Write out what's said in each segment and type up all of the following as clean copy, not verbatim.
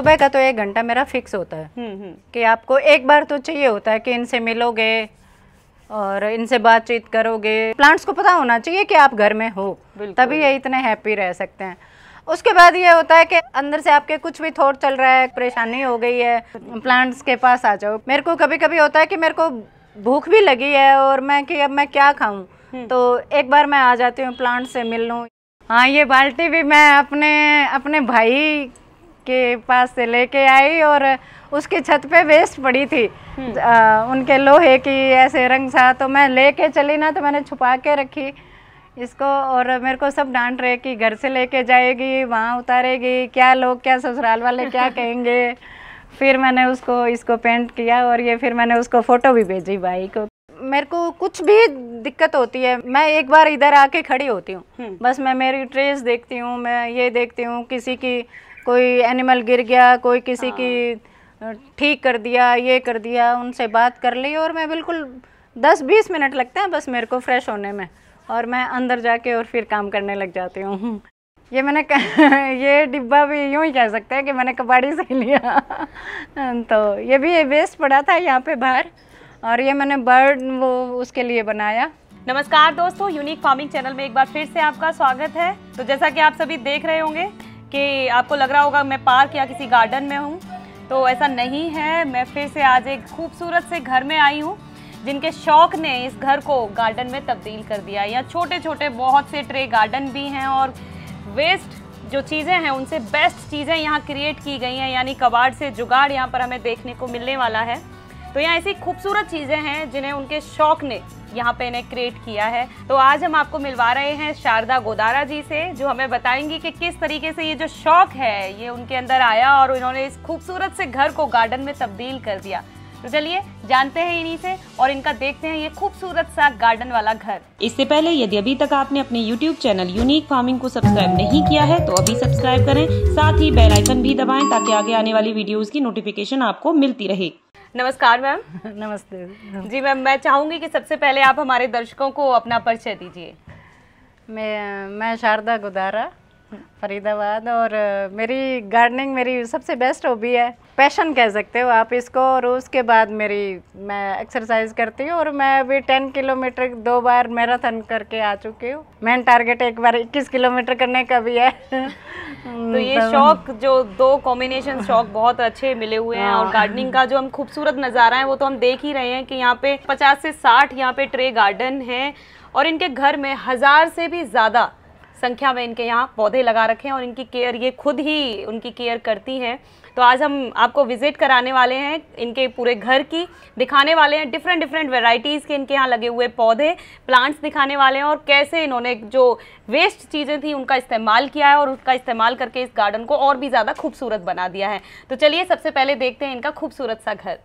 सुबह का तो 1 घंटा मेरा फिक्स होता है कि आपको एक बार तो चाहिए होता है कि इनसे मिलोगे और इनसे बातचीत करोगे। प्लांट्स को पता होना चाहिए कि आप घर में हो, तभी ये इतने हैप्पी रह सकते हैं। उसके बाद ये होता है कि अंदर से आपके कुछ भी थॉट चल रहा है, परेशानी हो गई है, प्लांट्स के पास आ जाओ। मेरे को कभी कभी होता है कि मेरे को भूख भी लगी है और मैं कि अब मैं क्या खाऊं, तो एक बार मैं आ जाती हूँ प्लांट से मिल लूँ। हाँ, ये बाल्टी भी मैं अपने भाई के पास से लेके आई और उसकी छत पे वेस्ट पड़ी थी उनके लोहे की ऐसे रंग सा, तो मैं लेके चली ना, तो मैंने छुपा के रखी इसको। और मेरे को सब डांट रहे कि घर से लेके जाएगी, वहाँ उतारेगी, क्या लोग, क्या ससुराल वाले क्या कहेंगे। फिर मैंने इसको पेंट किया और ये फिर मैंने उसको फ़ोटो भी भेजी भाई को। मेरे को कुछ भी दिक्कत होती है, मैं एक बार इधर आके खड़ी होती हूँ, बस मैं मेरी ट्रेस देखती हूँ, मैं ये देखती हूँ किसी की कोई एनिमल गिर गया, कोई किसी की ठीक कर दिया, ये कर दिया, उनसे बात कर ली और मैं बिल्कुल 10-20 मिनट लगते हैं बस मेरे को फ्रेश होने में, और मैं अंदर जाके और फिर काम करने लग जाती हूँ। ये मैंने ये डिब्बा भी यूँ ही कह सकते हैं कि मैंने कबाड़ी से लिया। तो ये भी वेस्ट पड़ा था यहाँ पे बाहर, और ये मैंने बर्ड वो उसके लिए बनाया। नमस्कार दोस्तों, यूनिक फार्मिंग चैनल में एक बार फिर से आपका स्वागत है। तो जैसा कि आप सभी देख रहे होंगे कि आपको लग रहा होगा मैं पार्क या किसी गार्डन में हूँ, तो ऐसा नहीं है। मैं फिर से आज एक खूबसूरत से घर में आई हूँ जिनके शौक ने इस घर को गार्डन में तब्दील कर दिया। यहाँ छोटे छोटे बहुत से ट्रे गार्डन भी हैं और वेस्ट जो चीज़ें हैं उनसे बेस्ट चीज़ें यहाँ क्रिएट की गई हैं, यानी कबाड़ से जुगाड़ यहाँ पर हमें देखने को मिलने वाला है। तो यहाँ ऐसी खूबसूरत चीज़ें हैं जिन्हें उनके शौक ने यहाँ पे इन्हें क्रिएट किया है। तो आज हम आपको मिलवा रहे हैं शारदा गोदारा जी से, जो हमें बताएंगी कि किस तरीके से ये जो शौक है ये उनके अंदर आया और इन्होंने इस खूबसूरत से घर को गार्डन में तब्दील कर दिया। तो चलिए जानते हैं इन्हीं से और इनका देखते हैं ये खूबसूरत सा गार्डन वाला घर। इससे पहले यदि अभी तक आपने अपने YouTube चैनल यूनिक फार्मिंग को सब्सक्राइब नहीं किया है तो अभी सब्सक्राइब करें, साथ ही बेल आइकन भी दबाएं ताकि आगे आने वाली वीडियोस की नोटिफिकेशन आपको मिलती रहे। नमस्कार मैम। नमस्ते जी मैम, मैं चाहूंगी कि सबसे पहले आप हमारे दर्शकों को अपना परिचय दीजिए। मैं शारदा गोदारा, फरीदाबाद, और मेरी गार्डनिंग मेरी सबसे बेस्ट हॉबी है, पैशन कह सकते हो आप इसको। और उसके बाद मैं एक्सरसाइज करती हूँ और मैं अभी 10 किलोमीटर 2 बार मैराथन करके आ चुकी हूँ। मेन टारगेट एक बार 21 किलोमीटर करने का भी है। तो ये शौक जो 2 कॉम्बिनेशन शौक बहुत अच्छे मिले हुए हैं। और गार्डनिंग का जो हम खूबसूरत नज़ारा है वो तो हम देख ही रहे हैं कि यहाँ पे 50 से 60 यहाँ पे ट्रे गार्डन हैं और इनके घर में 1000 से भी ज़्यादा संख्या में इनके यहाँ पौधे लगा रखे हैं और इनकी केयर ये खुद ही उनकी केयर करती हैं। तो आज हम आपको विजिट कराने वाले हैं इनके पूरे घर की, दिखाने वाले हैं डिफरेंट वैरायटीज़ के इनके यहाँ लगे हुए पौधे, प्लांट्स दिखाने वाले हैं और कैसे इन्होंने जो वेस्ट चीज़ें थी उनका इस्तेमाल किया है और उसका इस्तेमाल करके इस गार्डन को और भी ज़्यादा खूबसूरत बना दिया है। तो चलिए सबसे पहले देखते हैं इनका खूबसूरत सा घर।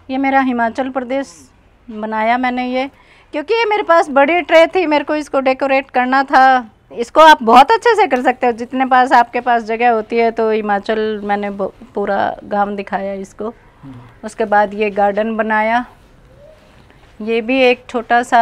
ये मेरा हिमाचल प्रदेश बनाया मैंने ये, क्योंकि ये मेरे पास बड़ी ट्रे थी, मेरे को इसको डेकोरेट करना था। इसको आप बहुत अच्छे से कर सकते हो जितने पास आपके पास जगह होती है। तो हिमाचल मैंने पूरा गांव दिखाया इसको। उसके बाद ये गार्डन बनाया, ये भी एक छोटा सा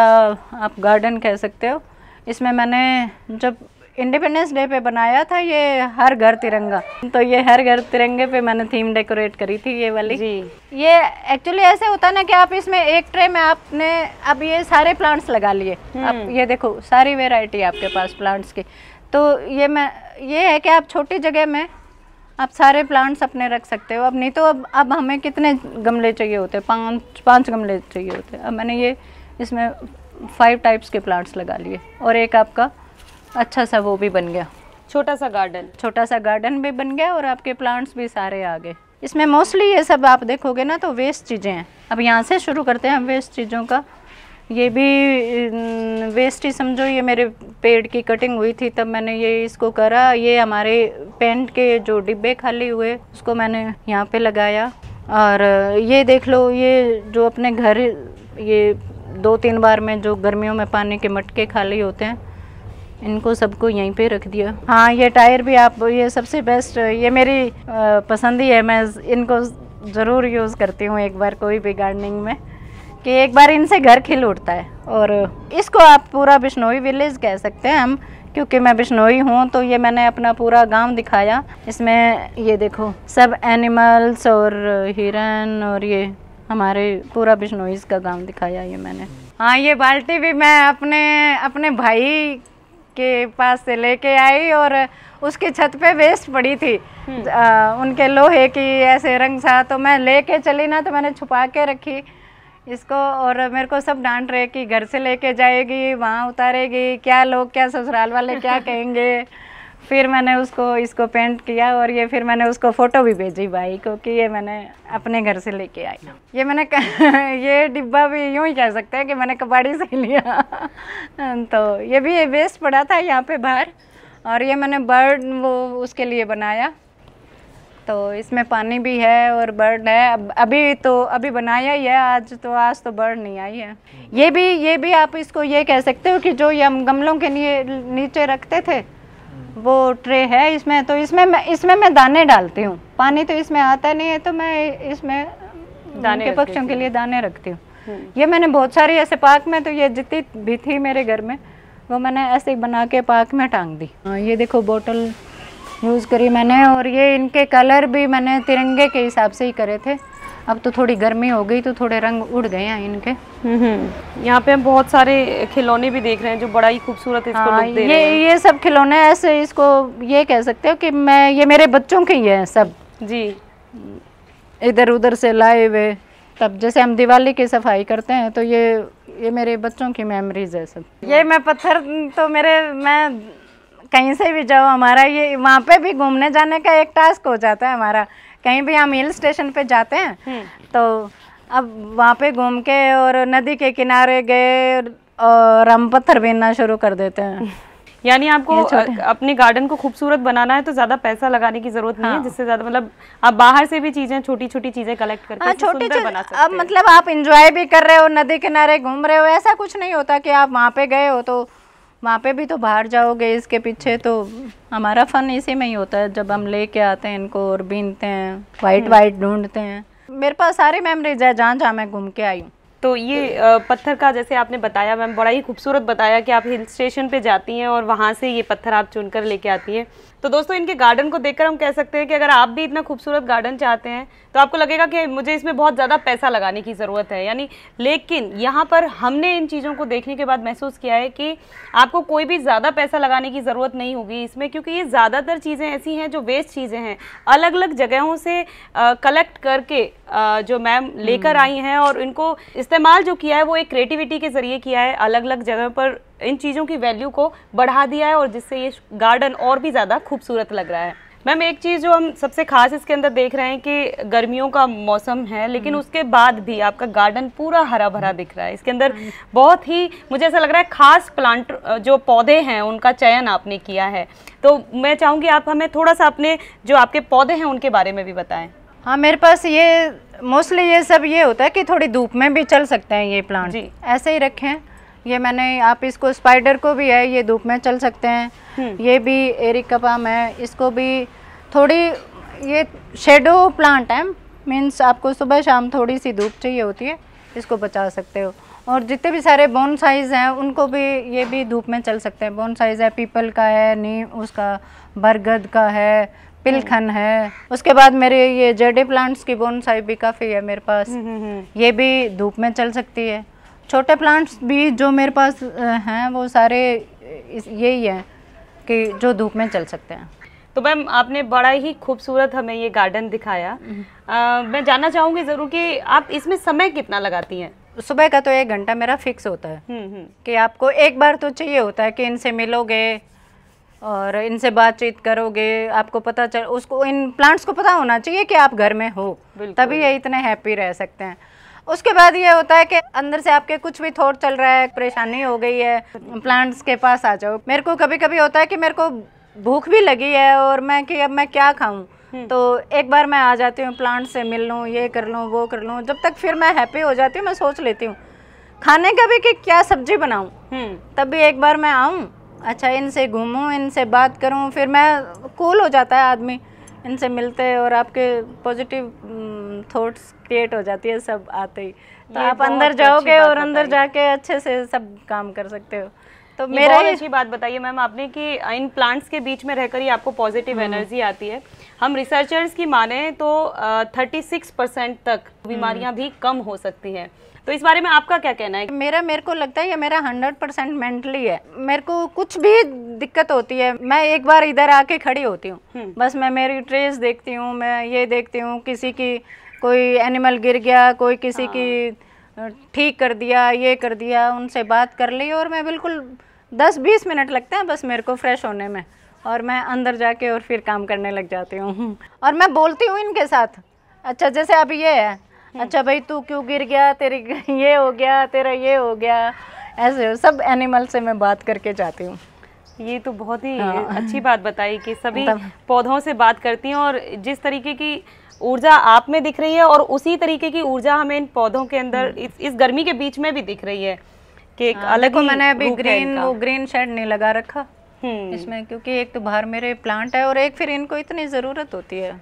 आप गार्डन कह सकते हो। इसमें मैंने जब इंडिपेंडेंस डे पे बनाया था ये हर घर तिरंगा, तो ये हर घर तिरंगे पे मैंने थीम डेकोरेट करी थी ये वाली जी। ये एक्चुअली ऐसे होता है ना कि आप इसमें एक ट्रे में आपने अब ये सारे प्लांट्स लगा लिए। आप ये देखो सारी वैरायटी आपके पास प्लांट्स की। तो ये है कि आप छोटी जगह में आप सारे प्लांट्स अपने रख सकते हो। अब नहीं तो अब हमें कितने गमले चाहिए होते हैं, 5 गमले चाहिए होते हैं। अब मैंने ये इसमें 5 टाइप्स के प्लांट्स लगा लिए और एक आपका अच्छा सा वो भी बन गया, छोटा सा गार्डन भी बन गया और आपके प्लांट्स भी सारे आ गए। इसमें मोस्टली ये सब आप देखोगे ना तो वेस्ट चीज़ें हैं। अब यहाँ से शुरू करते हैं हम वेस्ट चीज़ों का। ये भी वेस्ट ही समझो, ये मेरे पेड़ की कटिंग हुई थी तब मैंने ये इसको करा। ये हमारे पेंट के जो डिब्बे खाली हुए उसको मैंने यहाँ पे लगाया। और ये देख लो, ये जो अपने घर ये 2-3 बार में जो गर्मियों में पानी के मटके खाली होते हैं इनको सबको यहीं पे रख दिया। हाँ, ये टायर भी आप, ये सबसे बेस्ट, ये मेरी पसंद ही है। मैं इनको ज़रूर यूज़ करती हूँ एक बार कोई भी गार्डनिंग में, कि एक बार इनसे घर खिल उठता है। और इसको आप पूरा बिश्नोई विलेज कह सकते हैं हम, क्योंकि मैं बिश्नोई हूँ, तो ये मैंने अपना पूरा गांव दिखाया। इसमें ये देखो सब एनिमल्स और हिरन, और ये हमारे पूरा बिश्नोईस का गांव दिखाया ये मैंने। हाँ, ये बाल्टी भी मैं अपने भाई के पास से लेके आई, और उसकी छत पे वेस्ट पड़ी थी उनके लोहे की ऐसे रंग सा, तो मैं लेके चली ना, तो मैंने छुपा के रखी इसको। और मेरे को सब डांट रहे कि घर से लेके जाएगी, वहाँ उतारेगी, क्या लोग, क्या ससुराल वाले क्या कहेंगे। फिर मैंने इसको पेंट किया, और ये फिर मैंने उसको फ़ोटो भी भेजी भाई को कि ये मैंने अपने घर से लेके आई। ये मैंने ये डिब्बा भी यूँ ही कह सकते हैं कि मैंने कबाड़ी से लिया। तो ये भी वेस्ट पड़ा था यहाँ पे बाहर, और ये मैंने बर्ड वो उसके लिए बनाया। तो इसमें पानी भी है और बर्ड है। अभी बनाया ही है, आज तो बर्ड नहीं आई है। ये भी आप इसको ये कह सकते हो कि जो ये हम गमलों के नीचे रखते थे वो ट्रे है इसमें। तो इसमें मैं दाने डालती हूँ, पानी तो इसमें आता नहीं है, तो मैं इसमें दाने पक्षियों के लिए दाने रखती हूँ। ये मैंने बहुत सारी ऐसे पार्क में, तो ये जितनी भी थी मेरे घर में वो मैंने ऐसे ही बना के पार्क में टांग दी। ये देखो बोतल यूज़ करी मैंने, और ये इनके कलर भी मैंने तिरंगे के हिसाब से ही करे थे। अब तो थोड़ी गर्मी हो गई तो थोड़े रंग उड़ गए हैं इनके। यहाँ पे हम बहुत सारे खिलौने भी देख रहे हैं जो बड़ा ही खूबसूरत इसको लुक दे रहे हैं। ये सब खिलौने ऐसे इसको ये कह सकते हो कि ये मेरे बच्चों के ही है सब जी, इधर उधर से लाए हुए। तब जैसे हम दिवाली की सफाई करते हैं तो ये मेरे बच्चों की मेमोरीज है सब। ये मैं पत्थर तो मैं कहीं से भी जाओ, हमारा ये वहाँ पे भी घूमने जाने का एक टास्क हो जाता है हमारा। कहीं भी हम हिल स्टेशन पे जाते हैं तो अब वहाँ पे घूम के और नदी के किनारे गए और हम पत्थर बीनना शुरू कर देते हैं। यानी आपको अपने गार्डन को खूबसूरत बनाना है तो ज्यादा पैसा लगाने की जरूरत नहीं है, जिससे ज्यादा मतलब आप बाहर से भी चीजें छोटी छोटी चीजें कलेक्ट करके सुंदर बना सकते हैं। अब मतलब आप एंजॉय भी कर रहे हो, नदी किनारे घूम रहे हो, ऐसा कुछ नहीं होता कि आप वहाँ पे गए हो तो वहाँ पे भी तो बाहर जाओगे इसके पीछे। तो हमारा फन इसी में ही होता है जब हम लेके आते हैं इनको और बीनते हैं, वाइट ढूंढते हैं। मेरे पास सारी मेमोरीज है जहाँ मैं घूम के आई हूँ। तो ये पत्थर का जैसे आपने बताया मैम, बड़ा ही खूबसूरत बताया कि आप हिल स्टेशन पे जाती हैं और वहाँ से ये पत्थर आप चुनकर लेके आती हैं। तो दोस्तों इनके गार्डन को देखकर हम कह सकते हैं कि अगर आप भी इतना खूबसूरत गार्डन चाहते हैं तो आपको लगेगा कि मुझे इसमें बहुत ज़्यादा पैसा लगाने की ज़रूरत है यानी, लेकिन यहाँ पर हमने इन चीज़ों को देखने के बाद महसूस किया है कि आपको कोई भी ज़्यादा पैसा लगाने की ज़रूरत नहीं होगी इसमें, क्योंकि ये ज़्यादातर चीज़ें ऐसी हैं जो वेस्ट चीज़ें हैं, अलग अलग जगहों से कलेक्ट करके जो मैम लेकर आई हैं और इनको इस्तेमाल जो किया है वो एक क्रिएटिविटी के ज़रिए किया है, अलग अलग जगह पर इन चीज़ों की वैल्यू को बढ़ा दिया है और जिससे ये गार्डन और भी ज़्यादा खूबसूरत लग रहा है। मैम एक चीज़ जो हम सबसे खास इसके अंदर देख रहे हैं कि गर्मियों का मौसम है लेकिन उसके बाद भी आपका गार्डन पूरा हरा भरा दिख रहा है। इसके अंदर बहुत ही मुझे ऐसा लग रहा है खास प्लांट जो पौधे हैं उनका चयन आपने किया है। तो मैं चाहूँगी आप हमें थोड़ा सा अपने जो आपके पौधे हैं उनके बारे में भी बताएं। हाँ, मेरे पास ये मोस्टली ये सब ये होता है कि थोड़ी धूप में भी चल सकते हैं ये प्लांट, ऐसे ही रखें। ये मैंने आप इसको स्पाइडर को भी है, ये धूप में चल सकते हैं। ये भी एरिका पाम है, इसको भी थोड़ी ये शेडो प्लांट है, मीन्स आपको सुबह शाम थोड़ी सी धूप चाहिए होती है, इसको बचा सकते हो। और जितने भी सारे बोनसाइज हैं उनको भी ये भी धूप में चल सकते हैं। बोनसाइज है, पीपल का है, नीम उसका, बरगद का है, पिलखन है। उसके बाद मेरे ये जेडे प्लांट्स की बोनसाई भी काफ़ी है मेरे पास, ये भी धूप में चल सकती है। छोटे प्लांट्स भी जो मेरे पास हैं वो सारे यही हैं कि जो धूप में चल सकते हैं। तो मैम आपने बड़ा ही खूबसूरत हमें ये गार्डन दिखाया। मैं जानना चाहूँगी ज़रूर कि आप इसमें समय कितना लगाती हैं? सुबह का तो 1 घंटा मेरा फिक्स होता है कि आपको एक बार तो चाहिए होता है कि इनसे मिलोगे और इनसे बातचीत करोगे, आपको पता चल, उसको इन प्लांट्स को पता होना चाहिए कि आप घर में हो, तभी ये इतने हैप्पी रह सकते हैं। उसके बाद ये होता है कि अंदर से आपके कुछ भी थॉट चल रहा है, परेशानी हो गई है, प्लांट्स के पास आ जाओ। मेरे को कभी कभी होता है कि मेरे को भूख भी लगी है और अब मैं क्या खाऊं, तो एक बार मैं आ जाती हूँ, प्लांट से मिल लूँ, ये कर लूँ, वो कर लूँ। जब तक फिर मैं हैप्पी हो जाती हूँ, मैं सोच लेती हूँ खाने का भी कि क्या सब्जी बनाऊँ, तब भी एक बार मैं आऊँ, अच्छा इनसे घूमूं, इनसे बात करूं, फिर मैं कूल हो जाता है आदमी इनसे मिलते और आपके पॉजिटिव थॉट्स क्रिएट हो जाती है सब आते ही। तो आप अंदर जाओगे और अंदर जाके अच्छे से सब काम कर सकते हो। तो ये मेरा बहुत ही अच्छी बात बताइए मैम आपने कि इन प्लांट्स के बीच में रहकर ही आपको पॉजिटिव एनर्जी आती है। हम रिसर्चर्स की माने तो 36% तक बीमारियां भी कम हो सकती हैं। तो इस बारे में आपका क्या कहना है? मेरे को लगता है ये मेरा 100% मेंटली है। मेरे को कुछ भी दिक्कत होती है, मैं एक बार इधर आके खड़ी होती हूँ, बस मैं मेरी ट्रेस देखती हूँ, मैं ये देखती हूँ किसी की कोई एनिमल गिर गया, कोई किसी की ठीक कर दिया, ये कर दिया, उनसे बात कर ली और मैं बिल्कुल 10-20 मिनट लगते हैं बस मेरे को फ्रेश होने में, और मैं अंदर जाके और फिर काम करने लग जाती हूँ। और मैं बोलती हूँ इनके साथ, अच्छा जैसे अभी ये है, अच्छा भाई तू क्यों गिर गया, तेरी ये हो गया, तेरा ये हो गया, ऐसे सब एनिमल से मैं बात करके जाती हूँ। ये तो बहुत ही अच्छी बात बताई कि सभी पौधों से बात करती हैं, और जिस तरीके की ऊर्जा आप में दिख रही है और उसी तरीके की ऊर्जा हमें इन पौधों के अंदर इस गर्मी के बीच में भी दिख रही है कि एक अलग ही मैंने अभी रूप है इनका। ग्रीन शेड नहीं लगा रखा इसमें, क्योंकि एक तो बाहर मेरे प्लांट है और एक फिर इनको इतनी ज़रूरत होती है।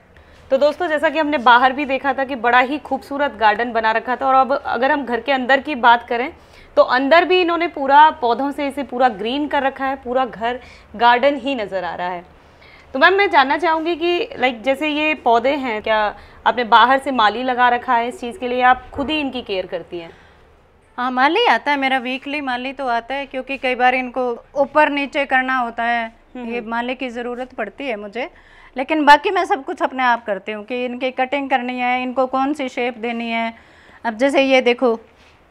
तो दोस्तों जैसा कि हमने बाहर भी देखा था कि बड़ा ही खूबसूरत गार्डन बना रखा था, और अब अगर हम घर के अंदर की बात करें तो अंदर भी इन्होंने पूरा पौधों से इसे पूरा ग्रीन कर रखा है, पूरा घर गार्डन ही नज़र आ रहा है। तो मैम मैं जानना चाहूँगी कि लाइक जैसे ये पौधे हैं, क्या आपने बाहर से माली लगा रखा है इस चीज़ के लिए, आप खुद ही इनकी केयर करती हैं? हाँ माली आता है मेरा, वीकली माली तो आता है, क्योंकि कई बार इनको ऊपर नीचे करना होता है, ये माली की ज़रूरत पड़ती है मुझे, लेकिन बाकी मैं सब कुछ अपने आप करती हूँ कि इनकी कटिंग करनी है, इनको कौन सी शेप देनी है। अब जैसे ये देखो,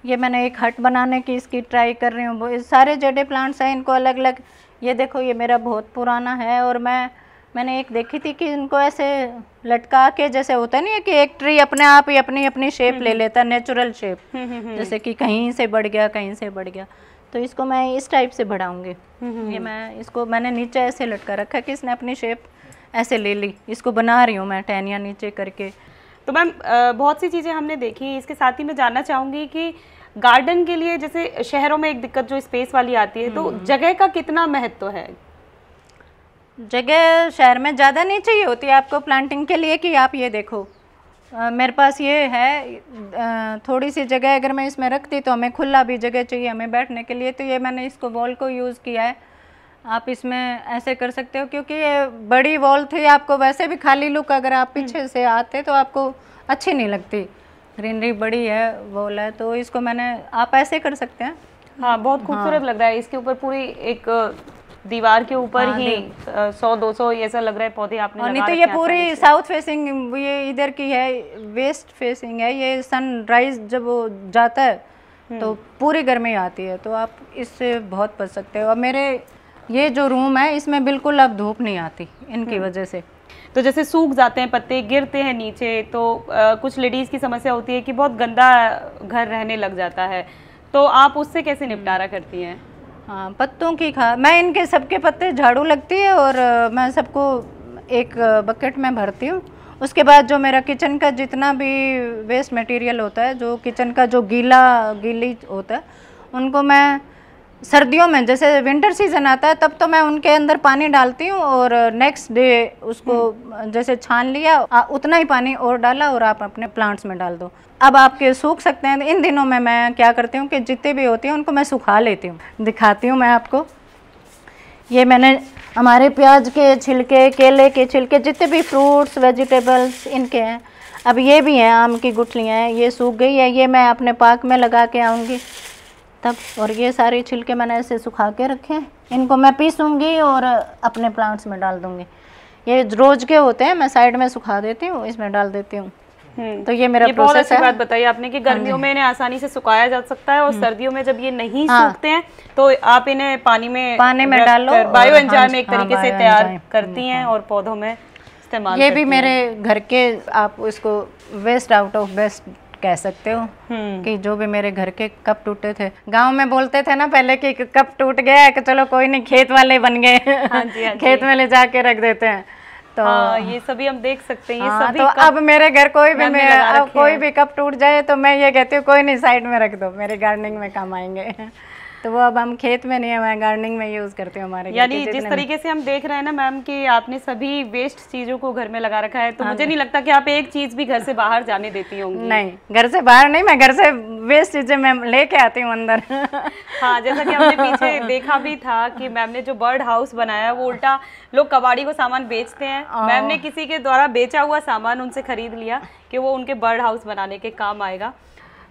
ये मैंने एक हट बनाने की इसकी ट्राई कर रही हूँ, वो सारे जड़े प्लांट्स हैं, इनको अलग अलग, ये देखो ये मेरा बहुत पुराना है, और मैंने एक देखी थी कि इनको ऐसे लटका के, जैसे होता नहीं है कि एक ट्री अपने आप ही अपनी अपनी शेप ले लेता है, नेचुरल शेप, जैसे कि कहीं से बढ़ गया कहीं से बढ़ गया, तो इसको मैं इस टाइप से बढ़ाऊंगी। ये मैंने नीचे ऐसे लटका रखा कि इसने अपनी शेप ऐसे ले ली, इसको बना रही हूँ मैं टहनियाँ नीचे करके। तो मैम बहुत सी चीज़ें हमने देखी, इसके साथ ही मैं जानना चाहूँगी कि गार्डन के लिए जैसे शहरों में एक दिक्कत जो स्पेस वाली आती है, तो जगह का कितना महत्व है? जगह शहर में ज़्यादा नहीं चाहिए होती है आपको प्लांटिंग के लिए, कि आप ये देखो मेरे पास ये है थोड़ी सी जगह, अगर मैं इसमें रखती तो हमें खुला भी जगह चाहिए हमें बैठने के लिए, तो ये मैंने इसको वॉल को यूज़ किया है। आप इसमें ऐसे कर सकते हो, क्योंकि ये बड़ी वॉल थी, आपको वैसे भी खाली लुक अगर आप पीछे से आते तो आपको अच्छी नहीं लगती, ग्रीनरी बड़ी है वॉल है, तो इसको आप ऐसे कर सकते हैं। हाँ बहुत खूबसूरत लग रहा है, इसके ऊपर पूरी एक दीवार के ऊपर ही 100-200 ऐसा लग रहा है पौधे आपने लगा नहीं तो ये पूरी साउथ फेसिंग, ये इधर की है, वेस्ट फेसिंग है, ये सनराइज जब वो जाता है तो पूरी गर्मी आती है, तो आप इससे बहुत बच सकते हो। और मेरे ये जो रूम है इसमें बिल्कुल अब धूप नहीं आती इनकी वजह से। तो जैसे सूख जाते हैं पत्ते, गिरते हैं नीचे, तो कुछ लेडीज़ की समस्या होती है कि बहुत गंदा घर रहने लग जाता है, तो आप उससे कैसे निपटारा करती हैं? हाँ पत्तों की मैं इनके सबके पत्ते झाड़ू लगती है और मैं सबको एक बकेट में भरती हूँ। उसके बाद जो मेरा किचन का जितना भी वेस्ट मटेरियल होता है, जो किचन का जो गीली होता है, उनको मैं सर्दियों में जैसे विंटर सीजन आता है तब तो मैं उनके अंदर पानी डालती हूँ, और नेक्स्ट डे उसको जैसे छान लिया उतना ही पानी और डाला और आप अपने प्लांट्स में डाल दो। अब आपके सूख सकते हैं। इन दिनों में मैं क्या करती हूँ कि जितने भी होती हैं उनको मैं सुखा लेती हूँ। दिखाती हूँ मैं आपको, ये मैंने हमारे प्याज के छिलके, केले के छिलके, जितने भी फ्रूट्स वेजिटेबल्स इनके हैं, अब ये भी हैं, आम की गुठलियाँ हैं, ये सूख गई है, ये मैं अपने पार्क में लगा के आऊँगी तब। और ये सारे छिलके मैंने ऐसे सुखा के रखे हैं, इनको मैं पीसूँगी और अपने प्लांट्स में डाल दूँगी। ये रोज़ के होते हैं, मैं साइड में सुखा देती हूँ, इसमें डाल देती हूँ। तो ये मेरा प्रोसेस है। बहुत अच्छी बात बताई आपने कि गर्मियों में इन्हें आसानी से सुखाया जा सकता है, और सर्दियों में जब ये नहीं सूखते हैं तो आप इन्हें पानी में डालो, बायो एंजाइम एक तरीके से तैयार करती हैं और पौधों में इस्तेमाल। ये भी मेरे घर के, आप इसको वेस्ट आउट ऑफ बेस्ट कह सकते हो, कि जो भी मेरे घर के कप टूटे थे, गांव में बोलते थे ना पहले कि कप टूट गया कि चलो कोई नहीं, खेत वाले बन गए। खेत में ले जाके रख देते हैं, तो ये सभी हम देख सकते हैं। ये सभी तो अब मेरे घर कोई भी कप टूट जाए तो मैं ये कहती हूँ कोई नहीं, साइड में रख दो, मेरे गार्डनिंग में काम आएंगे। तो वो अब हम खेत में नहीं है, मैं गार्डनिंग में यूज करती हूँ हमारे। यानी जिस तरीके से हम देख रहे हैं ना मैम कि आपने सभी वेस्ट चीजों को घर में लगा रखा है, तो मुझे नहीं लगता कि आप एक चीज भी घर से बाहर जाने देती होंगी। नहीं, घर से बाहर नहीं, मैं घर से वेस्ट चीजें मैं लेके आती हूँ अंदर। हाँ, जैसा कि हमने पीछे देखा भी था कि मैम ने जो बर्ड हाउस बनाया वो उल्टा लोग कबाड़ी को सामान बेचते हैं, मैम ने किसी के द्वारा बेचा हुआ सामान उनसे खरीद लिया कि वो उनके बर्ड हाउस बनाने के काम आएगा।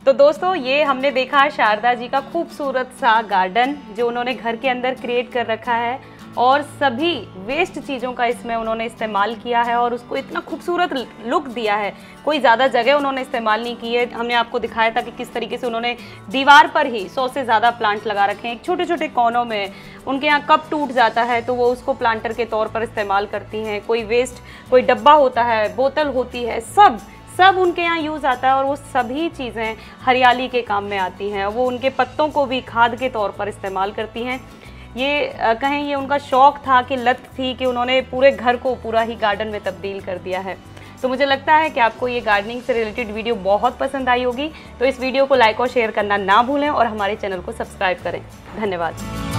तो दोस्तों ये हमने देखा है शारदा जी का खूबसूरत सा गार्डन जो उन्होंने घर के अंदर क्रिएट कर रखा है, और सभी वेस्ट चीज़ों का इसमें उन्होंने इस्तेमाल किया है और उसको इतना खूबसूरत लुक दिया है। कोई ज़्यादा जगह उन्होंने इस्तेमाल नहीं की है। हमने आपको दिखाया था कि किस तरीके से उन्होंने दीवार पर ही 100 से ज़्यादा प्लांट लगा रखे हैं, छोटे छोटे कोनों में। उनके यहाँ कप टूट जाता है तो वो उसको प्लांटर के तौर पर इस्तेमाल करती हैं। कोई वेस्ट, कोई डब्बा होता है, बोतल होती है, सब उनके यहाँ यूज़ आता है और वो सभी चीज़ें हरियाली के काम में आती हैं। वो उनके पत्तों को भी खाद के तौर पर इस्तेमाल करती हैं। ये कहें ये उनका शौक था कि लत थी कि उन्होंने पूरे घर को पूरा ही गार्डन में तब्दील कर दिया है। तो मुझे लगता है कि आपको ये गार्डनिंग से रिलेटेड वीडियो बहुत पसंद आई होगी। तो इस वीडियो को लाइक और शेयर करना ना भूलें और हमारे चैनल को सब्सक्राइब करें। धन्यवाद।